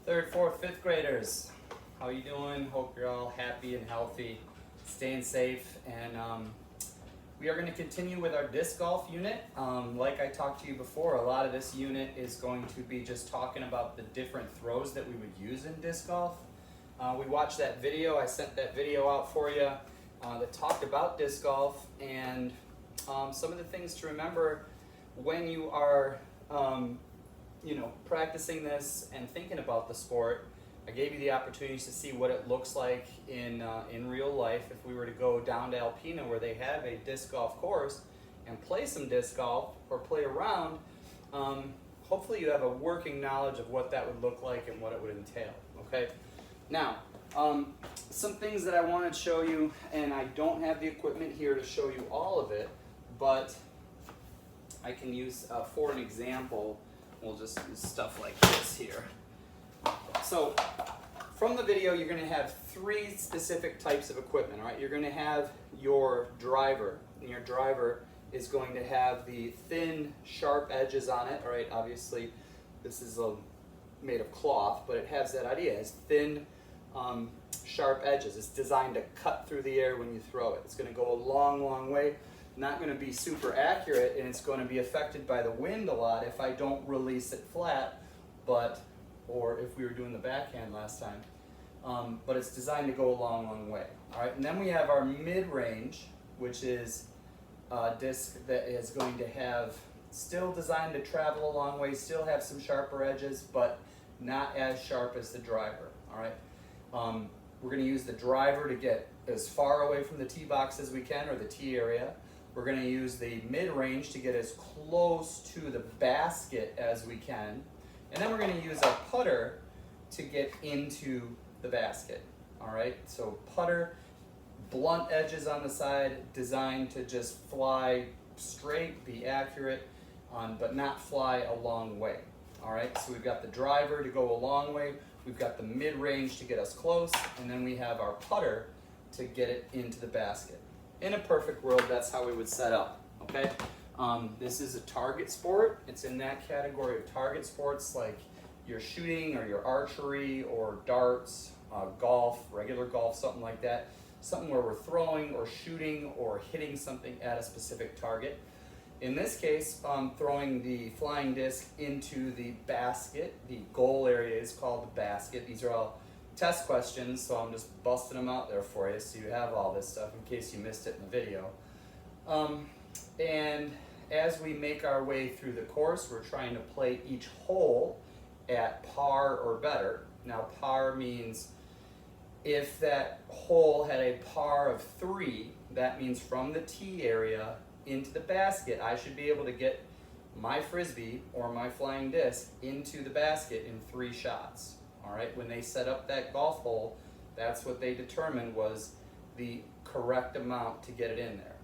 Third, fourth, fifth graders, how you doing? Hope you're all happy and healthy, staying safe, and we are going to continue with our disc golf unit. Like I talked to you before, a lot of this unit is going to be just talking about the different throws that we would use in disc golf. We watched that video, I sent that video out for you that talked about disc golf and some of the things to remember when you are practicing this and thinking about the sport. I gave you the opportunities to see what it looks like in real life if we were to go down to Alpena where they have a disc golf course and play some disc golf or play around. Hopefully you have a working knowledge of what that would look like and what it would entail, okay? Now, some things that I want to show you, and I don't have the equipment here to show you all of it, but I can use for an example. We'll just use stuff like this here. So from the video, you're going to have three specific types of equipment, all right? You're going to have your driver, and your driver is going to have the thin, sharp edges on it, all right? Obviously, this is made of cloth, but it has that idea. It has thin, sharp edges. It's designed to cut through the air when you throw it. It's going to go a long, long way. Not going to be super accurate, and it's going to be affected by the wind a lot if I don't release it flat, or if we were doing the backhand last time. But it's designed to go a long, long way. All right, and then we have our mid-range, which is a disc that is going to have, still designed to travel a long way, still have some sharper edges, but not as sharp as the driver. All right, we're going to use the driver to get as far away from the tee box as we can, or the tee area. We're going to use the mid-range to get as close to the basket as we can. And then we're going to use our putter to get into the basket. All right, so putter, blunt edges on the side, designed to just fly straight, be accurate, but not fly a long way. All right, so we've got the driver to go a long way, we've got the mid-range to get us close, and then we have our putter to get it into the basket. In a perfect world, that's how we would set up, okay? This is a target sport. It's in that category of target sports like your shooting or your archery or darts, golf, regular golf, something like that. Something where we're throwing or shooting or hitting something at a specific target. In this case, throwing the flying disc into the basket. The goal area is called the basket. These are all test questions, so I'm just busting them out there for you so you have all this stuff in case you missed it in the video. And as we make our way through the course, we're trying to play each hole at par or better. Now, par means if that hole had a par of 3, that means from the tee area into the basket, I should be able to get my frisbee or my flying disc into the basket in 3 shots. All right, when they set up that golf hole, that's what they determined was the correct amount to get it in there.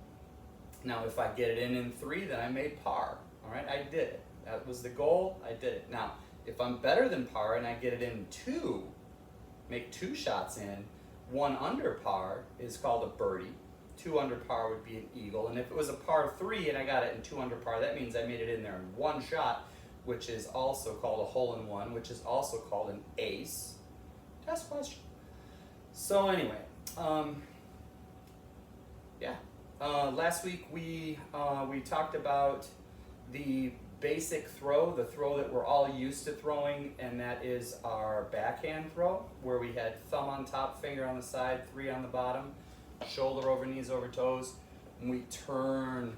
Now, if I get it in 3, then I made par. All right, I did it. That was the goal, I did it. Now, if I'm better than par and I get it in 2, make 2 shots in, 1 under par is called a birdie. 2 under par would be an eagle. And if it was a par 3 and I got it in 2 under par, that means I made it in there in 1 shot, which is also called a hole-in-one, which is also called an ace. Test question. So anyway, last week we talked about the basic throw, the throw that we're all used to throwing, and that is our backhand throw, where we had thumb on top, finger on the side, 3 on the bottom, shoulder over knees over toes, and we turn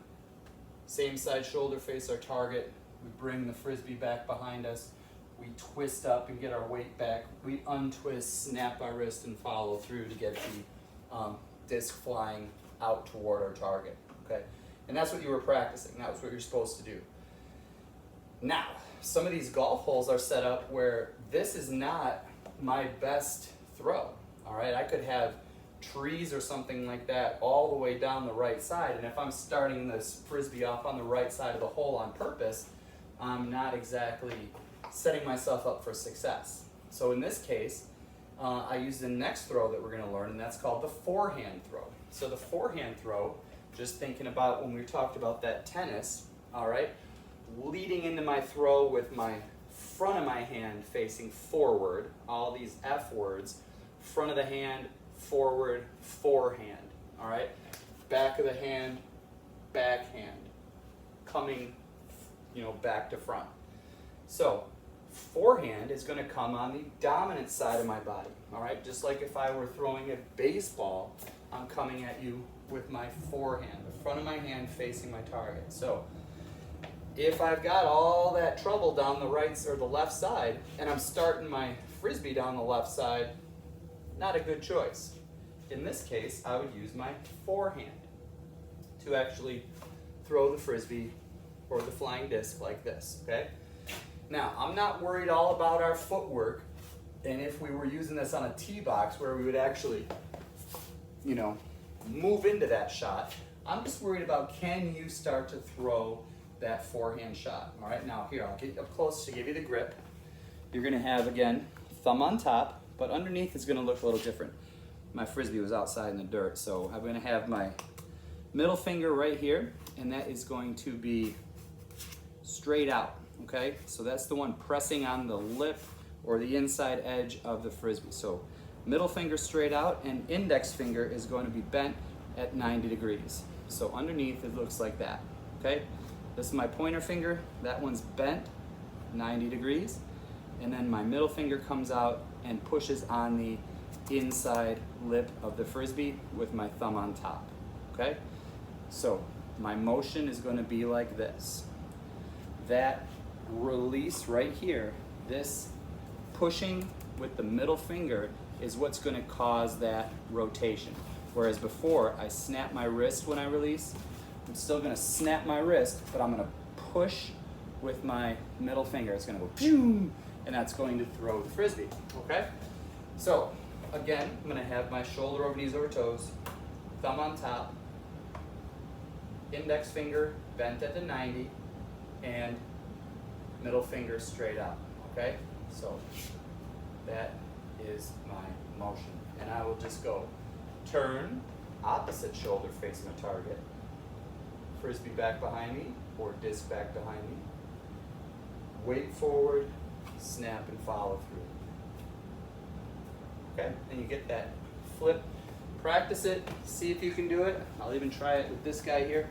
same side shoulder face our target. We bring the frisbee back behind us. We twist up and get our weight back. We untwist, snap our wrist, and follow through to get the disc flying out toward our target. Okay, and that's what you were practicing. That was what you're supposed to do. Now, some of these golf holes are set up where this is not my best throw. All right, I could have trees or something like that all the way down the right side, and if I'm starting this frisbee off on the right side of the hole on purpose, I'm not exactly setting myself up for success. So in this case, I use the next throw that we're going to learn, and that's called the forehand throw. So the forehand throw, just thinking about when we talked about that tennis, all right, leading into my throw with my front of my hand facing forward, all these F words, front of the hand, forward, forehand, all right? Back of the hand, backhand, coming, back to front. So forehand is going to come on the dominant side of my body, all right? Just like if I were throwing a baseball, I'm coming at you with my forehand, the front of my hand facing my target. So if I've got all that trouble down the right or the left side, and I'm starting my frisbee down the left side, not a good choice. In this case, I would use my forehand to actually throw the frisbee or the flying disc like this, okay? Now, I'm not worried all about our footwork, and if we were using this on a tee box where we would actually, move into that shot, I'm just worried about, can you start to throw that forehand shot? All right, now here, I'll get up close to give you the grip. You're gonna have, again, thumb on top, but underneath is gonna look a little different. My frisbee was outside in the dirt, so I'm gonna have my middle finger right here, and that is going to be straight out, okay? So that's the one pressing on the lip or the inside edge of the frisbee. So middle finger straight out, and index finger is going to be bent at 90 degrees. So underneath it looks like that, okay? This is my pointer finger, that one's bent 90 degrees, and then my middle finger comes out and pushes on the inside lip of the frisbee with my thumb on top, okay? So my motion is going to be like this. That release right here, this pushing with the middle finger is what's going to cause that rotation. Whereas before, I snap my wrist when I release. I'm still going to snap my wrist, but I'm going to push with my middle finger. It's going to go pew, and that's going to throw the frisbee, okay? So again, I'm going to have my shoulder over knees over toes, thumb on top, index finger bent at the 90, and middle finger straight out, okay? So that is my motion. And I will just go turn, opposite shoulder face my target, frisbee back behind me, or disc back behind me, weight forward, snap and follow through. Okay, and you get that flip. Practice it, see if you can do it. I'll even try it with this guy here.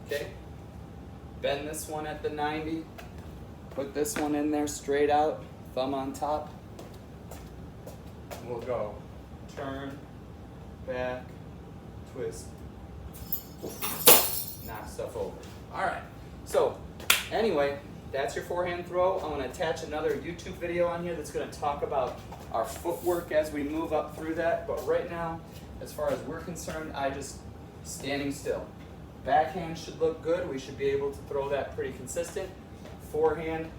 Okay, bend this one at the 90, put this one in there straight out, thumb on top. We'll go turn, back, twist, knock stuff over. All right, so anyway, that's your forehand throw. I'm gonna attach another YouTube video on here that's gonna talk about our footwork as we move up through that. But right now, as far as we're concerned, I just standing still. Backhand should look good. We should be able to throw that pretty consistent. Forehand,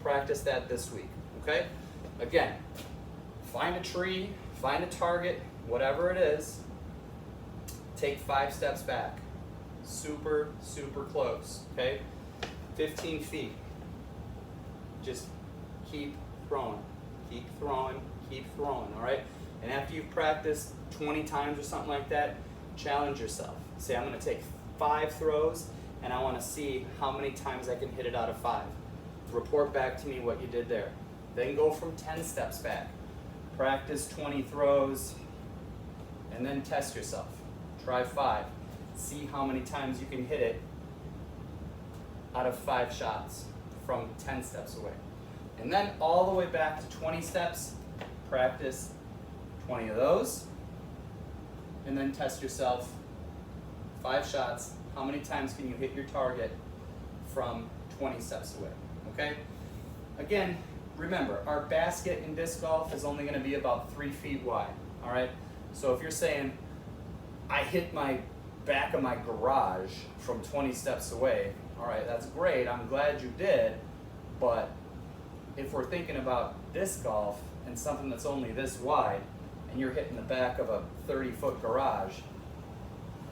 practice that this week, okay? Again, find a tree, find a target, whatever it is, take 5 steps back. Super, super close, okay? 15 feet. Just keep throwing, keep throwing, keep throwing, all right? And after you've practiced 20 times or something like that, challenge yourself. Say, I'm gonna take 5 throws, and I wanna see how many times I can hit it out of 5. Report back to me what you did there. Then go from 10 steps back. Practice 20 throws, and then test yourself. Try 5. See how many times you can hit it out of 5 shots from 10 steps away. And then all the way back to 20 steps, practice 20 of those, and then test yourself. 5 shots, how many times can you hit your target from 20 steps away, okay? Again, remember, our basket in disc golf is only gonna be about 3 feet wide, all right? So if you're saying, I hit my back of my garage from 20 steps away, all right, that's great, I'm glad you did, but if we're thinking about disc golf and something that's only this wide, and you're hitting the back of a 30-foot garage,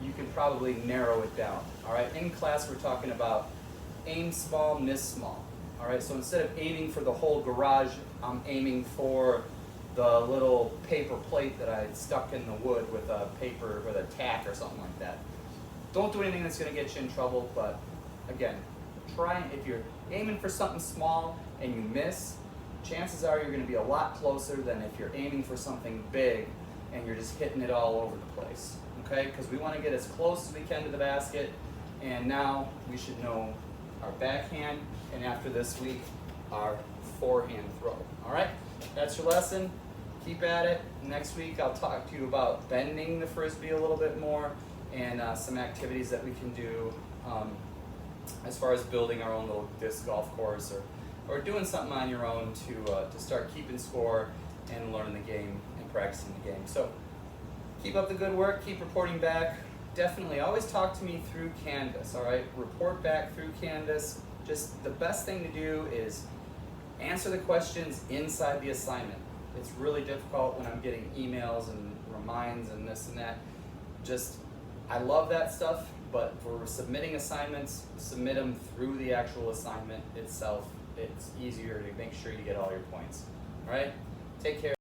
you can probably narrow it down, all right? In class, we're talking about aim small, miss small, all right? So instead of aiming for the whole garage, I'm aiming for the little paper plate that I stuck in the wood with a paper, with a tack or something like that. Don't do anything that's gonna get you in trouble, but again, try, if you're aiming for something small and you miss, chances are you're going to be a lot closer than if you're aiming for something big and you're just hitting it all over the place. Okay? Because we want to get as close as we can to the basket, and now we should know our backhand, and after this week, our forehand throw. All right? That's your lesson. Keep at it. Next week, I'll talk to you about bending the Frisbee a little bit more and some activities that we can do as far as building our own little disc golf course, or doing something on your own to start keeping score and learning the game and practicing the game. So keep up the good work, keep reporting back. Definitely always talk to me through Canvas, all right? Report back through Canvas. Just the best thing to do is answer the questions inside the assignment. It's really difficult when I'm getting emails and reminds and this and that. I love that stuff, but for submitting assignments, submit them through the actual assignment itself. It's easier to make sure you get all your points. All right? Take care.